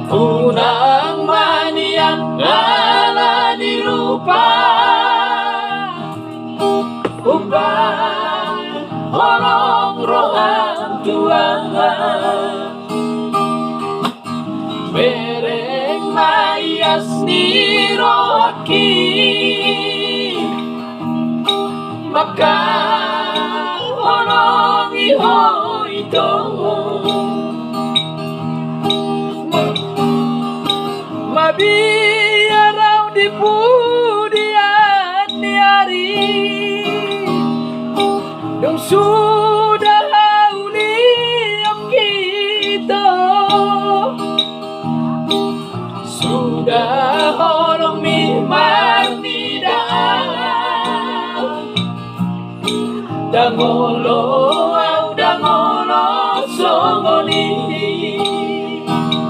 unang manian lala dirupa ubah holong rohan Tuhan bereng mayas ni rohaki maka holong iho ito mabiaraw di pudian ni hari dong sudah uliam kita sudah horong mimar ni daan dangolo au dangolo songoni